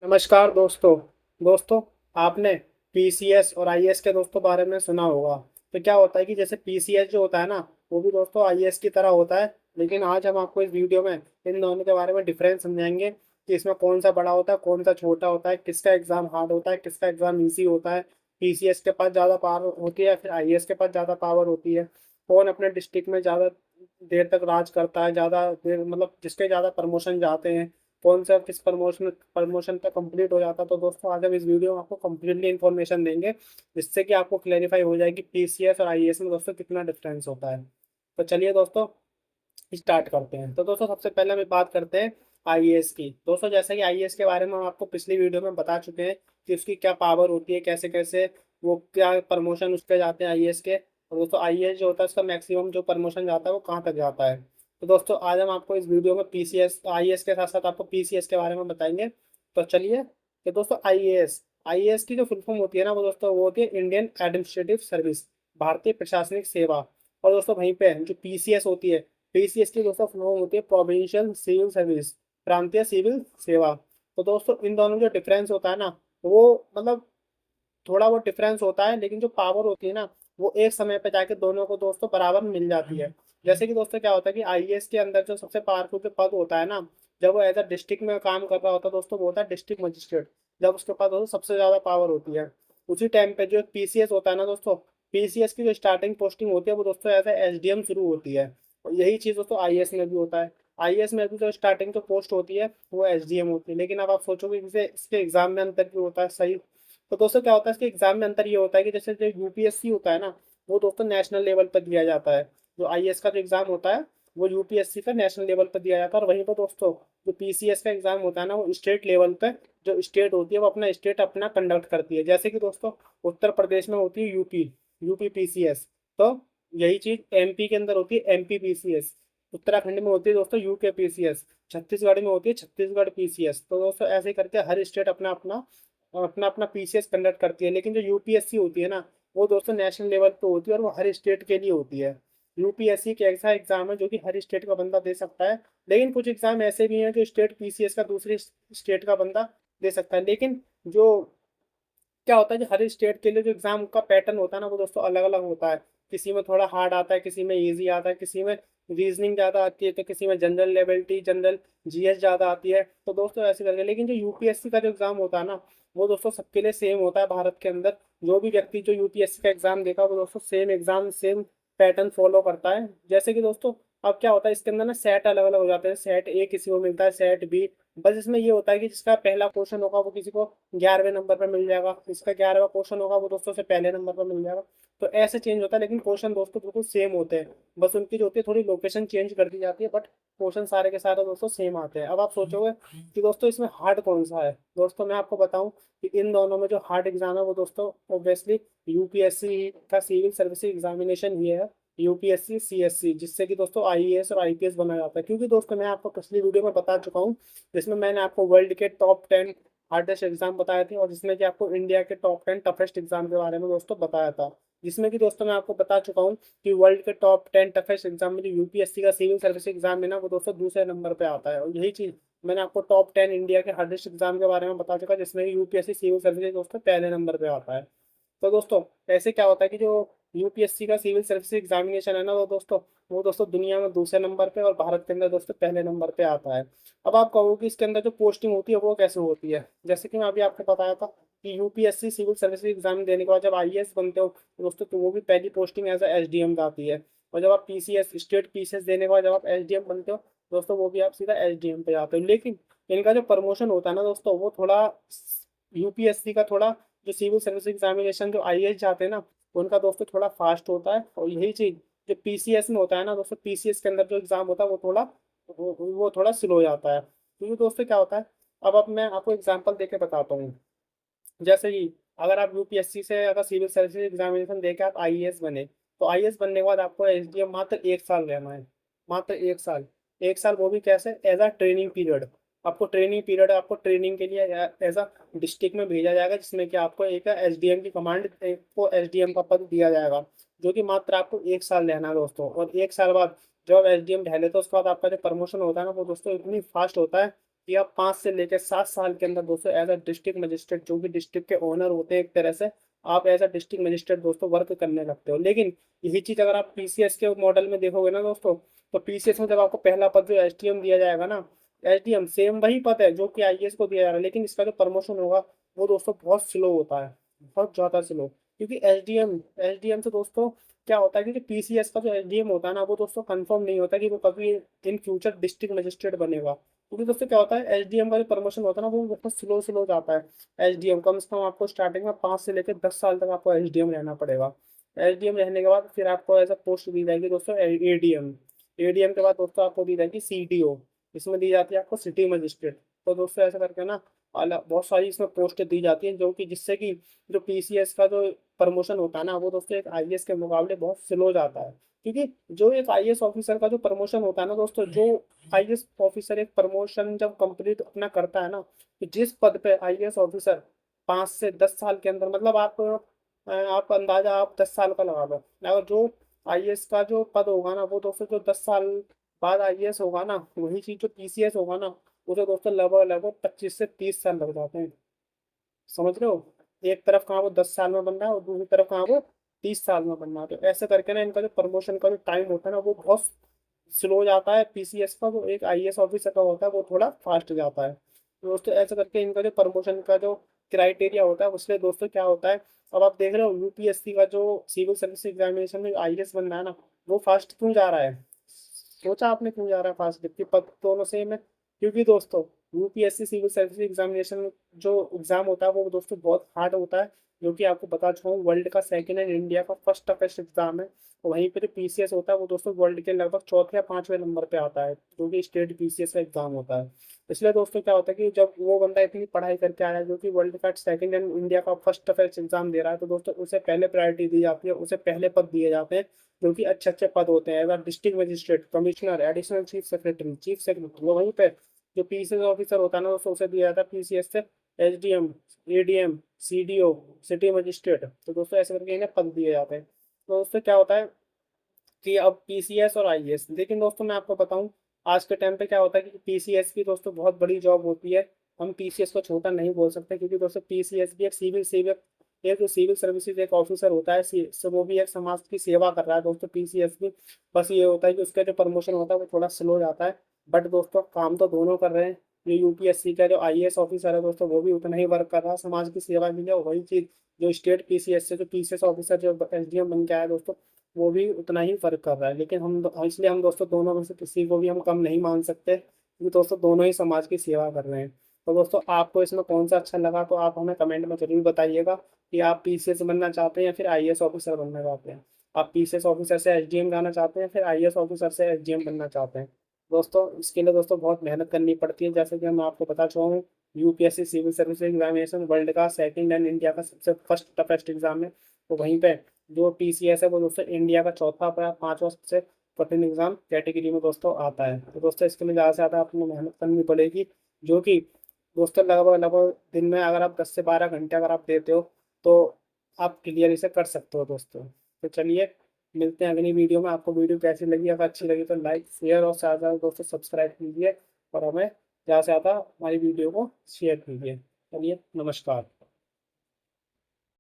नमस्कार दोस्तों। दोस्तों, आपने पीसीएस और आईएएस के दोस्तों बारे में सुना होगा। तो क्या होता है कि जैसे पीसीएस जो होता है ना, वो भी दोस्तों आईएएस की तरह होता है। लेकिन आज हम आपको इस वीडियो में इन दोनों के बारे में डिफरेंस समझाएंगे कि इसमें कौन सा बड़ा होता है, कौन सा छोटा होता है, किसका एग्जाम हार्ड होता है, किसका एग्जाम ईजी होता है। पीसीएस के पास ज़्यादा पावर होती है, फिर आईएएस के पास ज़्यादा पावर होती है। कौन अपने डिस्ट्रिक्ट में ज़्यादा देर तक राज करता है, ज़्यादा देर मतलब जिसके ज़्यादा प्रमोशन जाते हैं, कौन सा किस प्रमोशन प्रमोशन पे कंप्लीट हो जाता है। तो दोस्तों, आज हम इस वीडियो में आपको कंप्लीटली इन्फॉर्मेशन देंगे, जिससे कि आपको क्लैरिफाई हो जाएगी पीसीएस और आईएएस में दोस्तों कितना डिफरेंस होता है। तो चलिए दोस्तों, स्टार्ट करते हैं। तो दोस्तों, सबसे पहले हम बात करते हैं आईएएस की। दोस्तों, जैसा कि आईएएस के बारे में हम आपको पिछली वीडियो में बता चुके हैं कि उसकी क्या पावर होती है, कैसे कैसे वो क्या प्रमोशन उसके जाते हैं आईएएस के। और दोस्तों, आईएएस जो होता है उसका मैक्सिमम जो प्रमोशन जाता है वो कहाँ तक जाता है। तो दोस्तों, आज हम आपको इस वीडियो में पीसीएस आईएएस के साथ साथ आपको पीसीएस के बारे में बताएंगे। तो चलिए, कि दोस्तों आईएएस आईएएस की जो फुल फॉर्म होती है ना, वो दोस्तों वो होती है इंडियन एडमिनिस्ट्रेटिव सर्विस, भारतीय प्रशासनिक सेवा। और दोस्तों, वहीं पे जो पीसीएस होती है, पीसीएस की दोस्तों फुल फॉर्म होती है प्रोविंशियल सिविल सर्विस, प्रांतीय सिविल सेवा। तो दोस्तों, इन दोनों में जो डिफरेंस होता है ना, वो मतलब थोड़ा वो डिफरेंस होता है, लेकिन जो पावर होती है ना, वो एक समय पे जाके दोनों को दोस्तों बराबर मिल जाती है। जैसे कि दोस्तों क्या होता है कि आईएएस के अंदर जो सबसे पावरफुल जो पद होता है ना, जब वो एज अ डिस्ट्रिक्ट में काम कर रहा होता है दोस्तों, वो होता है डिस्ट्रिक्ट मजिस्ट्रेट। जब उसके पास दोस्तों सबसे ज्यादा पावर होती है। उसी टाइम पे जो पीसीएस होता है ना दोस्तों, पीसीएस की जो स्टार्टिंग पोस्टिंग होती है वो दोस्तों एज एसडीएम शुरू होती है। और यही चीज दोस्तों आईएएस में भी होता है। आईएएस में भी जो स्टार्टिंग जो पोस्ट होती है वो एसडीएम होती है। लेकिन अब आप सोचोगे कि इसके एग्जाम में अंतर भी होता है, सही। तो दोस्तों क्या होता है, इसके एग्जाम में अंतर ये होता है कि जैसे जो यूपीएससी होता है ना, वो दोस्तों नेशनल लेवल पर दिया जाता है। जो आईएएस का जो एग्जाम होता है वो यूपीएससी का नेशनल लेवल पर दिया जाता है। और वहीं पर दोस्तों जो पीसीएस का एग्जाम होता है ना, वो स्टेट लेवल पे जो स्टेट होती है वो अपना स्टेट अपना कंडक्ट करती है। जैसे कि दोस्तों उत्तर प्रदेश में होती है यूपी पीसीएस। तो यही चीज एमपी के अंदर होती है एमपी पीसीएस। उत्तराखंड में होती है दोस्तों यूके पीसीएस। छत्तीसगढ़ में होती है छत्तीसगढ़ पीसीएस। तो दोस्तों ऐसे ही करके हर स्टेट अपना अपना अपना अपना पीसीएस कंडक्ट करती है। लेकिन जो यूपीएससी होती है ना, वो दोस्तों नेशनल लेवल पे होती है और वो हर स्टेट के लिए होती है। यूपीएससी एक ऐसा एग्जाम है जो कि हर स्टेट का बंदा दे सकता है। लेकिन कुछ एग्जाम ऐसे भी हैं जो स्टेट पीसीएस का दूसरे स्टेट का बंदा दे सकता है। लेकिन जो क्या होता है, जो हर स्टेट के लिए जो एग्जाम का पैटर्न होता है ना, वो दोस्तों अलग अलग होता है। किसी में थोड़ा हार्ड आता है, किसी में इजी आता है, किसी में रीजनिंग ज्यादा आती है, तो किसी में जनरल लेवलिटी जनरल जीएस ज्यादा आती है। तो दोस्तों ऐसे करके, लेकिन जो यूपीएससी का जो एग्जाम होता है ना, वो दोस्तों सबके लिए सेम होता है भारत के अंदर। जो भी व्यक्ति जो यूपीएससी का एग्जाम देगा वो दोस्तों same exam same pattern follow करता है। जैसे कि दोस्तों अब क्या होता है, इसके अंदर ना सेट अलग अलग हो जाते हैं। सेट ए किसी को मिलता है, सेट बी। बस इसमें ये होता है कि जिसका पहला क्वेश्चन होगा वो किसी को 11वें नंबर पर मिल जाएगा, जिसका 11वां क्वेश्चन होगा वो दोस्तों से पहले नंबर पर मिल जाएगा। तो ऐसे चेंज होता है, लेकिन क्वेश्चन दोस्तों बिल्कुल सेम होते हैं। बस उनकी जो होती है थोड़ी लोकेशन चेंज कर दी जाती है, बट क्वेश्चन सारे के सारे दोस्तों सेम आते हैं। अब आप सोचोगे कि दोस्तों इसमें हार्ड कौन सा है। दोस्तों मैं आपको बताऊं कि इन दोनों में जो हार्ड एग्जाम है वो दोस्तों ऑब्वियसली यूपीएससी का सिविल सर्विस एग्जामिनेशन ही है, यूपीएससी सीएससी, जिससे कि दोस्तों आईएएस और आईपीएस बना जाता है। क्योंकि दोस्तों मैं आपको पिछली वीडियो में बता चुका हूँ, जिसमें मैंने आपको वर्ल्ड के टॉप 10 हार्डेस्ट एग्जाम बताए थे, और जिसमें कि आपको इंडिया के टॉप 10 टफेस्ट एग्जाम के बारे में दोस्तों बताया था। जिसमें कि दोस्तों मैं आपको बता चुका हूँ कि वर्ल्ड के टॉप 10 टफेस्ट एग्जाम में जो यूपीएससी का सिविल सर्विस एग्जाम है ना, वो दोस्तों दूसरे नंबर पे आता है। और यही चीज मैंने आपको टॉप 10 इंडिया के हार्डेस्ट एग्जाम के बारे में बता चुका, जिसमें यूपीएससी सिविल सर्विस दोस्तों पहले नंबर पे आता है। तो दोस्तों ऐसे क्या होता है कि जो यूपीएससी का सिविल सर्विस एग्जामिनेशन है ना, वो दोस्तों दुनिया में दूसरे नंबर पे और भारत के अंदर दोस्तों पहले नंबर पे आता है। अब आप कहोगे कि इसके अंदर जो पोस्टिंग होती है वो कैसे होती है। जैसे कि मैं अभी आपको बताया था कि यूपीएससी सिविल सर्विस एग्जाम देने के बाद जब आईएएस बनते हो तो दोस्तों तो वो भी पहली पोस्टिंग एज एसडीएम आती है। और जब आप पीसीएस स्टेट पीसीएस देने के बाद जब आप एसडीएम बनते हो दोस्तों, वो भी आप सीधा एसडीएम पे जाते हो। लेकिन इनका जो प्रमोशन होता है ना दोस्तों, वो थोड़ा यूपीएससी का थोड़ा, जो सिविल सर्विस एग्जामिनेशन जो आईएएस जाते हैं ना, उनका दोस्तों थोड़ा फास्ट होता है। और यही चीज जो पीसीएस में होता है ना दोस्तों, पीसीएस के अंदर जो एग्जाम होता है वो थोड़ा वो थोड़ा स्लो हो जाता है। क्योंकि दोस्तों क्या होता है, अब मैं आपको एग्जांपल देके बताता हूँ। जैसे कि अगर आप यूपीएससी से अगर सिविल सर्विस एग्जामिनेशन देके आप आईएएस बने, तो आईएएस बनने के बाद आपको एसडीएम मात्र 1 साल रहना है। मात्र 1 साल। 1 साल वो भी कैसे, एज अ ट्रेनिंग पीरियड। आपको ट्रेनिंग पीरियड, आपको ट्रेनिंग के लिए एज अ डिस्ट्रिक्ट में भेजा जाएगा, जिसमें कि आपको एक एसडीएम की कमांड, को एसडीएम का पद दिया जाएगा, जो कि मात्र आपको 1 साल रहना है दोस्तों। और 1 साल बाद जब आप एसडीएम ढह लेते हो, उसके बाद आपका जो प्रमोशन होता है ना, वो दोस्तों इतनी फास्ट होता है कि आप 5 से लेकर 7 साल के अंदर दोस्तों एज अ डिस्ट्रिक्ट मजिस्ट्रेट, जो कि डिस्ट्रिक्ट के ओनर होते हैं एक तरह से, आप एज अ डिस्ट्रिक्ट मजिस्ट्रेट दोस्तों वर्क करने लगते हो। लेकिन यही चीज़ अगर आप पीसीएस के मॉडल में देखोगे ना दोस्तों, तो पीसीएस में जब आपको पहला पद जो एसडीएम दिया जाएगा ना, एसडीएम सेम वही पद है जो कि आईएएस को दिया जा रहा है, लेकिन इसका जो प्रमोशन होगा वो दोस्तों बहुत स्लो होता है, बहुत ज़्यादा स्लो। क्योंकि एसडीएम एसडीएम से दोस्तों क्या होता है, क्योंकि पीसीएस का जो एसडीएम होता है ना, वो दोस्तों कंफर्म नहीं होता कि वो कभी इन फ्यूचर डिस्ट्रिक्ट मजिस्ट्रेट बनेगा। क्योंकि दोस्तों क्या होता है, एसडीएम का जो प्रमोशन होता है ना वो बहुत स्लो स्लो जाता है। एसडीएम कम से कम आपको स्टार्टिंग में 5 से लेकर 10 साल तक आपको एसडीएम रहना पड़ेगा। एसडीएम रहने के बाद फिर आपको एज अ पोस्ट दी जाएगी दोस्तों एडीएम। एडीएम के बाद दोस्तों आपको दी जाएगी सीडीओ। इसमें दी जाती है आपको सिटी मजिस्ट्रेट। तो दोस्तों ऐसा करके ना अलग बहुत सारी इसमें पोस्ट दी जाती है, जो कि जिससे कि जो पीसीएस का जो प्रमोशन होता है ना वो दोस्तों एक आईएएस के मुकाबले बहुत स्लो जाता है। क्योंकि जो एक आईएएस ऑफिसर का जो प्रमोशन होता है ना दोस्तों, जो आईएएस ऑफिसर एक प्रमोशन जब कंप्लीट अपना करता है ना, तो जिस पद पे आईएएस ऑफिसर 5 से 10 साल के अंदर, मतलब आप अंदाजा आप 10 साल का लगा लो, और जो आईएएस का जो पद होगा ना वो दोस्तों जो 10 साल बाद आईएएस होगा ना, वही चीज जो पीसीएस होगा ना, उसे दोस्तों लगभग लगभग 25 से 30 साल लग जाते हैं। समझ रहे हो, एक तरफ कहाँ वो 10 साल में बन रहा है और दूसरी तरफ कहाँ वो 30 साल में बन रहा है। तो ऐसे करके ना इनका जो प्रमोशन का जो टाइम होता है ना वो बहुत स्लो जाता है। पीसीएस का जो एक आईएएस ऑफिसर का होता है वो थोड़ा फास्ट जाता है। तो दोस्तों ऐसे करके इनका जो प्रमोशन का जो क्राइटेरिया होता है उसमें दोस्तों क्या होता है, अब आप देख रहे हो यूपीएससी का जो सिविल सर्विस एग्जामिनेशन में आईएएस बन रहा है ना, वो फास्ट क्यों जा रहा है? सोचा आपने क्यों जा रहा है फास्ट, जबकि पद दोनों सेम है? क्योंकि दोस्तों यूपीएससी सिविल सर्विस एग्जामिनेशन जो एग्जाम होता है वो दोस्तों बहुत हार्ड होता है, जो कि आपको बता चुका हूँ वर्ल्ड का सेकंड एंड इंडिया का फर्स्ट टफेस्ट एग्जाम है। और वहीं पे जो पीसीएस होता है वो दोस्तों वर्ल्ड के लगभग चौथे या पांचवें नंबर पे आता है, जो कि स्टेट पीसीएस का एग्जाम होता है। इसलिए दोस्तों क्या होता है कि जब वो बंदा इतनी पढ़ाई करके आया है जो कि वर्ल्ड का सेकंड एंड इंडिया का फर्स्ट टफेस्ट एग्जाम दे रहा है, तो दोस्तों उसे पहले प्रायोरिटी दी जाती है, उसे पहले पद दिए जाते हैं, जो कि अच्छे अच्छे पद होते हैं। अगर district magistrate, commissioner, additional chief secretary, वो वहीं पे जो पीसीएस ऑफिसर होता है ना दोस्तों उसे दिया जाता है पीसीएस से SDM, ADM, CDO, city magistrate. तो दोस्तों ऐसे करके इन्हें पद दिए जाते हैं। तो दोस्तों क्या होता है कि अब पीसीएस और आईएएस, लेकिन दोस्तों मैं आपको बताऊं आज के टाइम पे क्या होता है कि पीसीएस भी दोस्तों बहुत बड़ी जॉब होती है। हम पीसीएस को छोटा नहीं बोल सकते, क्योंकि दोस्तों पीसीएस भी एक सिविल सेवक, एक जो सिविल सर्विसेज एक ऑफिसर होता है, वो भी एक समाज की सेवा कर रहा है दोस्तों पीसीएस भी। बस ये होता है कि उसका जो प्रमोशन होता है वो थोड़ा स्लो जाता है। बट दोस्तों काम तो दोनों कर रहे हैं। जो यूपीएससी का जो आईएएस ऑफिसर है दोस्तों वो भी उतना ही वर्क कर रहा है समाज की सेवा के लिए, और वही चीज जो स्टेट पीसीएस से जो पीसीएस ऑफिसर जो एसडीएम बन के आया दोस्तों, वो भी उतना ही फर्क कर रहा है। लेकिन इसलिए हम दोस्तों दोनों में से किसी को भी हम कम नहीं मान सकते, क्योंकि दोस्तों दोनों ही समाज की सेवा कर रहे हैं। तो दोस्तों आपको इसमें कौन सा अच्छा लगा तो आप हमें कमेंट में जरूर बताइएगा कि आप पीसीएस बनना चाहते हैं या फिर आईएएस ऑफिसर बनना चाहते हैं। आप पीसीएस ऑफिसर से एसडीएम जाना चाहते हैं, फिर आईएएस ऑफिसर से एसडीएम बनना चाहते हैं। दोस्तों इसके लिए दोस्तों बहुत मेहनत करनी पड़ती है, जैसे कि मैं आपको बता चुका हूँ UPSC civil service examination world का सेकंड एंड इंडिया का सबसे फर्स्ट टफेस्ट एग्जाम है। तो वहीं पे जो टीसीएस है वो दोस्तों इंडिया का चौथा या पांचवा सबसे कठिन एग्जाम कैटेगरी में दोस्तों आता है। तो दोस्तों इसके लिए ज़्यादा से ज़्यादा आपको मेहनत करनी पड़ेगी, जो कि दोस्तों लगभग लगभग दिन में अगर आप 10 से 12 घंटे अगर आप देते हो तो आप क्लियर इसे कर सकते हो दोस्तों। तो चलिए मिलते हैं अगली वीडियो में। आपको वीडियो कैसी लगी, अगर अच्छी लगी तो लाइक शेयर और ज़्यादा ज़्यादा दोस्तों सब्सक्राइब कीजिए, और हमें ज़्यादा से ज़्यादा हमारी वीडियो को शेयर कीजिए। चलिए नमस्कार।